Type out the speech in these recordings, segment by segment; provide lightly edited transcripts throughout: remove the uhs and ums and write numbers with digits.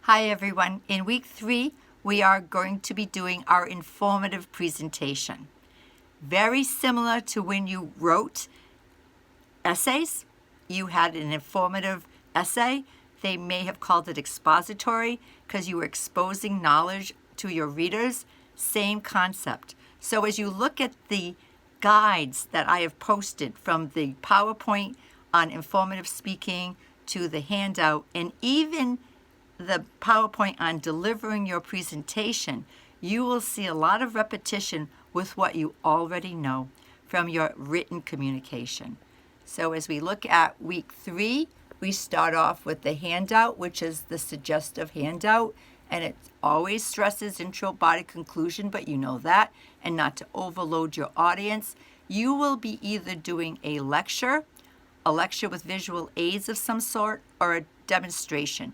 Hi everyone. In week 3, we are going to be doing our informative presentation. Very similar to when you wrote essays. You had an informative essay. They may have called it expository because you were exposing knowledge to your readers. Same concept. So as you look at the guides that I have posted, from the PowerPoint on informative speaking to the handout, and even the PowerPoint on delivering your presentation, you will see a lot of repetition with what you already know from your written communication. So as we look at week 3, we start off with the handout, which is the suggestive handout, and it always stresses intro, body, conclusion, but you know that, and not to overload your audience. You will be either doing a lecture with visual aids of some sort, or a demonstration.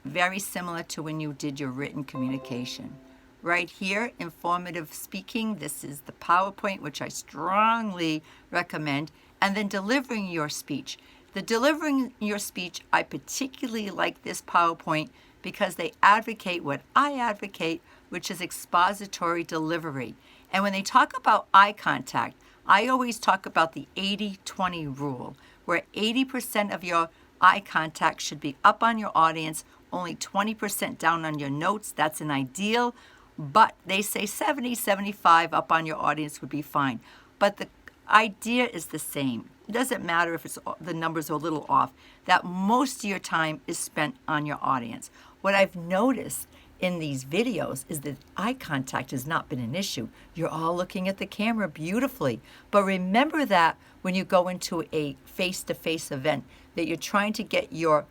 Very similar to when you did your written communication. Right here, informative speaking, this is the PowerPoint, which I strongly recommend, and then delivering your speech. The delivering your speech, I particularly like this PowerPoint because they advocate what I advocate, which is expository delivery. And when they talk about eye contact, I always talk about the 80-20 rule, where 80% of your eye contact should be up on your audience, only 20% down on your notes. That's an ideal, but they say 70-75 up on your audience would be fine. But the idea is the same. It doesn't matter if the numbers are a little off, that most of your time is spent on your audience. What I've noticed in these videos is that eye contact has not been an issue. You're all looking at the camera beautifully. But remember that when you go into a face-to-face event, that you're trying to get your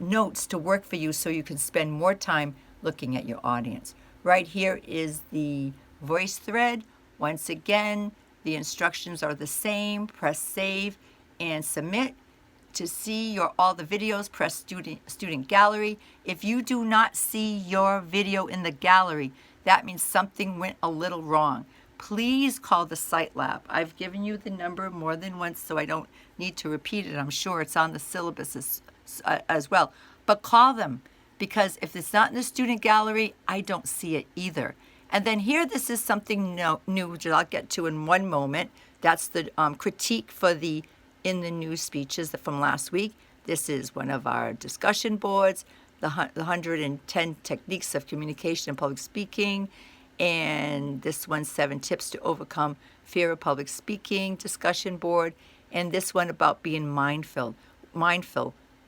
notes to work for you so you can spend more time looking at your audience. Right here is the voice thread. Once again, the instructions are the same. Press save and submit. To see all the videos, press student gallery. If you do not see your video in the gallery, that means something went a little wrong. Please call the Site Lab. I've given you the number more than once, so I don't need to repeat it. I'm sure it's on the syllabus as well. But call them, because if it's not in the student gallery, I don't see it either. And then here, this is something new, which I'll get to in one moment. That's the critique for the in the news speeches from last week. This is one of our discussion boards, the 110 techniques of communication and public speaking, and this one's 7 tips to overcome fear of public speaking discussion board, and this one about being mindful,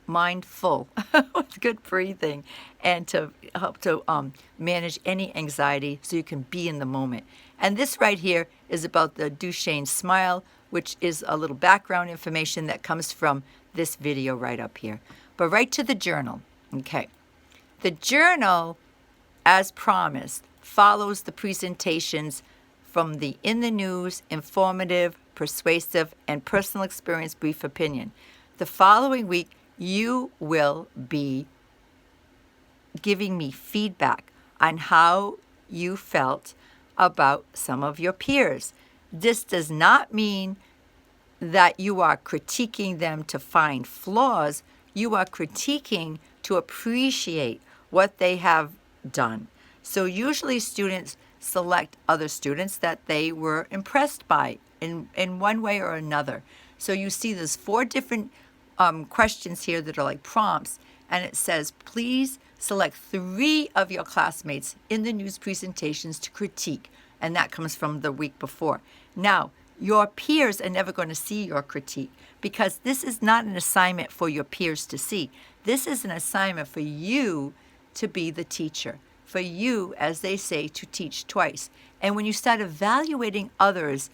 with good breathing, and to help to manage any anxiety so you can be in the moment. And this right here is about the Duchenne smile, which is a little background information that comes from this video right up here. But right to the journal. Okay. The journal, as promised, follows the presentations from the In the News, Informative, Persuasive, and Personal Experience Brief Opinion. The following week, you will be giving me feedback on how you felt about some of your peers. This does not mean that you are critiquing them to find flaws. You are critiquing to appreciate what they have done. So usually students select other students that they were impressed by in one way or another. So you see there's 4 different questions here that are like prompts, and it says, please select 3 of your classmates in the news presentations to critique. And that comes from the week before. Now, your peers are never going to see your critique, because this is not an assignment for your peers to see. This is an assignment for you to be the teacher, for you, as they say, to teach twice. And when you start evaluating others,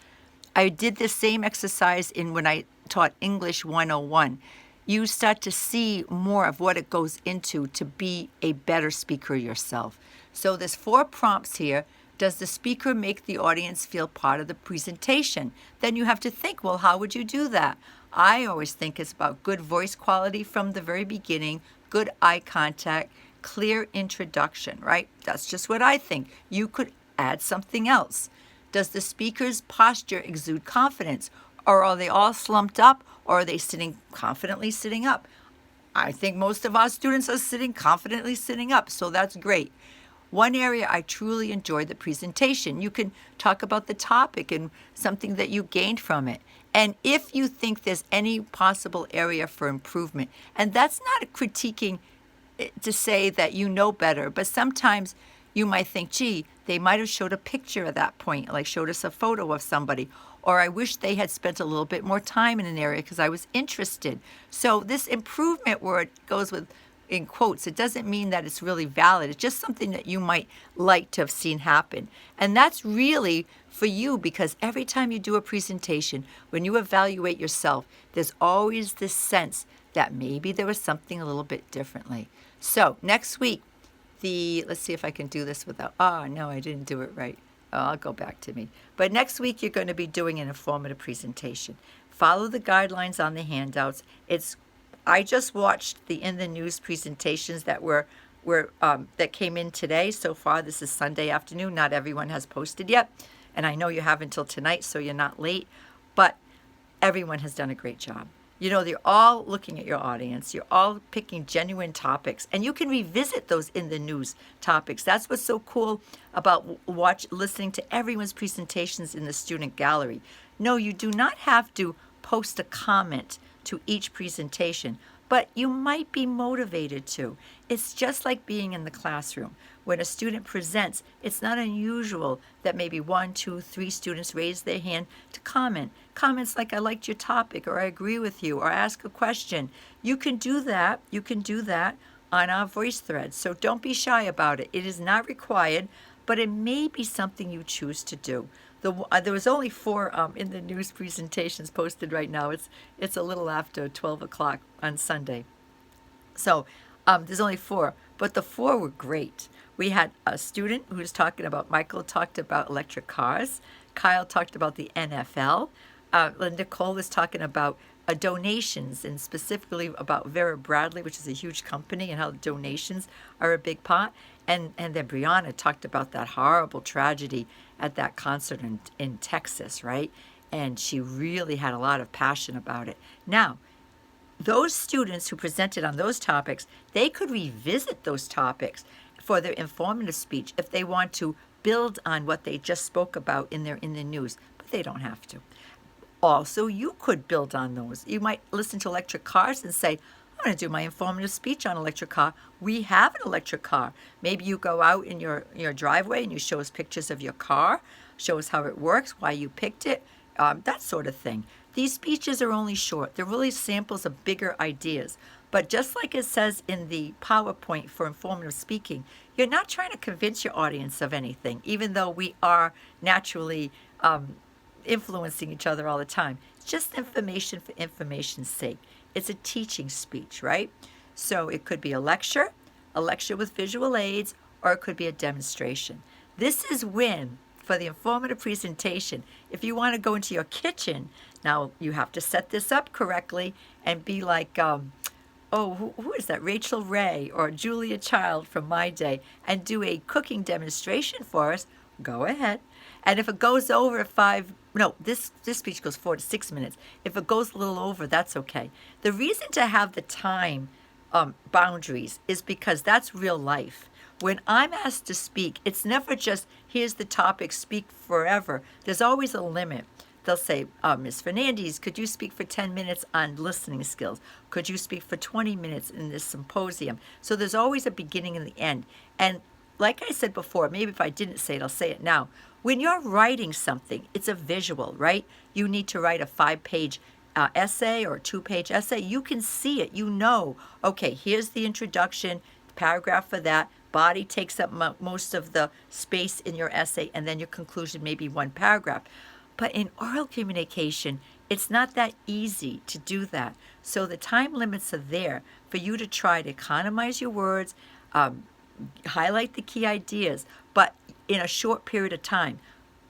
I did the same exercise when I taught English 101. You start to see more of what it goes into to be a better speaker yourself. So there's 4 prompts here. Does the speaker make the audience feel part of the presentation? Then you have to think, well, how would you do that? I always think it's about good voice quality from the very beginning, good eye contact, clear introduction, right? That's just what I think. You could add something else. Does the speaker's posture exude confidence? Or are they all slumped up? Or are they confidently sitting up? I think most of our students are confidently sitting up, so that's great. One area I truly enjoyed the presentation. You can talk about the topic and something that you gained from it. And if you think there's any possible area for improvement, and that's not critiquing to say that you know better, but sometimes you might think, gee, they might have showed a picture at that point, like showed us a photo of somebody, or I wish they had spent a little bit more time in an area because I was interested. So this improvement word goes with in quotes. It doesn't mean that it's really valid. It's just something that you might like to have seen happen. And that's really for you, because every time you do a presentation, when you evaluate yourself, there's always this sense that maybe there was something a little bit differently. So next week, let's see if I can do this without, no, I didn't do it right. I'll go back to me. But next week, you're going to be doing an informative presentation. Follow the guidelines on the handouts. I just watched the In the News presentations that that came in today. So far, this is Sunday afternoon. Not everyone has posted yet. And I know you have until tonight, so you're not late. But everyone has done a great job. You know, they're all looking at your audience. You're all picking genuine topics. And you can revisit those In the News topics. That's what's so cool about listening to everyone's presentations in the student gallery. No, you do not have to post a comment to each presentation, but you might be motivated to. It's just like being in the classroom. When a student presents, it's not unusual that maybe 1, 2, 3 students raise their hand to comment. Comments like, I liked your topic, or I agree with you, or ask a question. You can do that. You can do that on our voice thread. So don't be shy about it. It is not required, but it may be something you choose to do. There was only 4 In the News presentations posted right now. It's a little after 12 o'clock on Sunday. So there's only 4, but the 4 were great. We had a student who was Michael talked about electric cars. Kyle talked about the NFL. Nicole was talking about donations, and specifically about Vera Bradley, which is a huge company, and how donations are a big part. And then Brianna talked about that horrible tragedy at that concert in Texas, right? And she really had a lot of passion about it. Now, those students who presented on those topics, they could revisit those topics for their informative speech if they want to build on what they just spoke about in the news, but they don't have to. Also, you could build on those. You might listen to electric cars and say, I'm going to do my informative speech on electric car. We have an electric car. Maybe you go out in your driveway and you show us pictures of your car, show us how it works, why you picked it, that sort of thing. These speeches are only short. They're really samples of bigger ideas. But just like it says in the PowerPoint for informative speaking, you're not trying to convince your audience of anything, even though we are naturally influencing each other all the time. It's just information for information's sake. It's a teaching speech, right? So it could be a lecture with visual aids, or it could be a demonstration. This is when, for the informative presentation, if you want to go into your kitchen, now you have to set this up correctly and be like, who is that? Rachel Ray or Julia Child from my day, and do a cooking demonstration for us. Go ahead. And if it goes over this speech goes 4 to 6 minutes. If it goes a little over, that's okay. The reason to have the time boundaries is because that's real life. When I'm asked to speak, it's never just, here's the topic, speak forever. There's always a limit. They'll say, Ms. Fernandez, could you speak for 10 minutes on listening skills? Could you speak for 20 minutes in this symposium? So there's always a beginning and the end. And like I said before, maybe if I didn't say it, I'll say it now. When you're writing something, it's a visual, right? You need to write a 5-page essay or a 2-page essay. You can see it. You know, okay, here's the introduction, paragraph for that. Body takes up most of the space in your essay, and then your conclusion, maybe 1 paragraph. But in oral communication, it's not that easy to do that. So the time limits are there for you to try to economize your words, highlight the key ideas, but in a short period of time.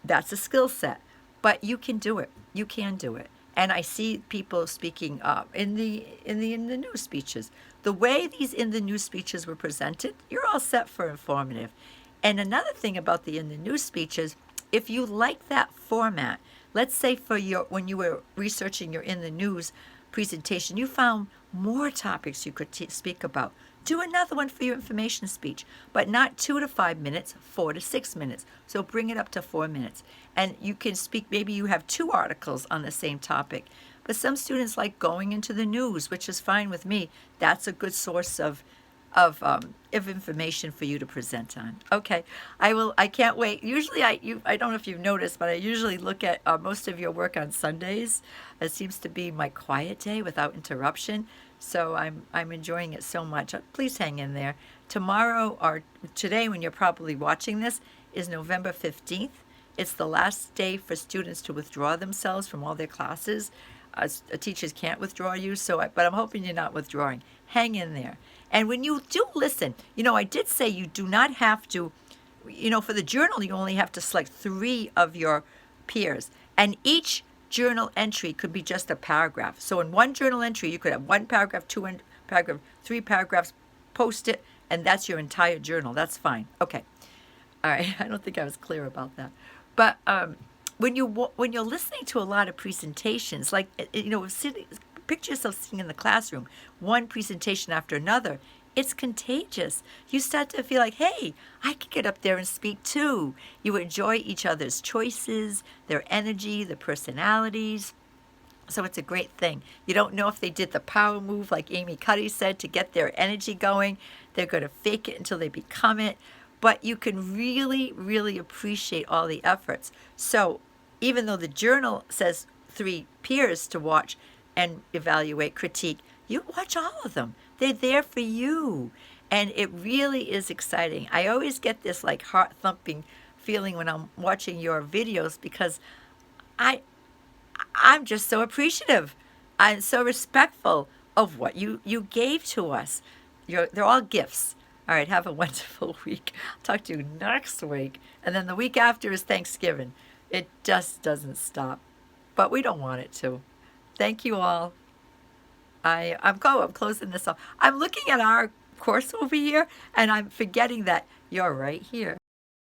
That's a skill set, but you can do it. You can do it. And I see people speaking in the news speeches. The way these in the news speeches were presented, you're all set for informative. And another thing about the in the news speeches, if you like that format, let's say when you were researching your in the news presentation, you found more topics you could speak about. Do another one for your information speech, but not 2 to 5 minutes, 4 to 6 minutes. So bring it up to 4 minutes. And you can speak, maybe you have 2 articles on the same topic. But some students like going into the news, which is fine with me. That's a good source of information for you to present on. Okay, I can't wait. Usually I don't know if you've noticed, but I usually look at most of your work on Sundays. It seems to be my quiet day without interruption. So I'm enjoying it so much. Please hang in there. Tomorrow, or today when you're probably watching this, is November 15th. It's the last day for students to withdraw themselves from all their classes. Teachers can't withdraw you, but I'm hoping you're not withdrawing. Hang in there. And when you do listen, I did say you do not have to, for the journal, you only have to select 3 of your peers. And each journal entry could be just a paragraph. So in one journal entry, you could have 1 paragraph, 2 paragraph, 3 paragraphs, post it, and that's your entire journal. That's fine. Okay. All right. I don't think I was clear about that. But when you're listening to a lot of presentations, like, picture yourself sitting in the classroom, one presentation after another, it's contagious. You start to feel like, hey, I could get up there and speak too. You enjoy each other's choices, their energy, their personalities. So it's a great thing. You don't know if they did the power move, like Amy Cuddy said, to get their energy going. They're going to fake it until they become it. But you can really, really appreciate all the efforts. So even though the journal says 3 peers to watch and evaluate, critique, you watch all of them. They're there for you. And it really is exciting. I always get this like heart-thumping feeling when I'm watching your videos because I'm just so appreciative. I'm so respectful of what you gave to us. They're all gifts. All right, have a wonderful week. I'll talk to you next week. And then the week after is Thanksgiving. It just doesn't stop. But we don't want it to. Thank you all. I'm closing this off. I'm looking at our course over here, and I'm forgetting that you're right here.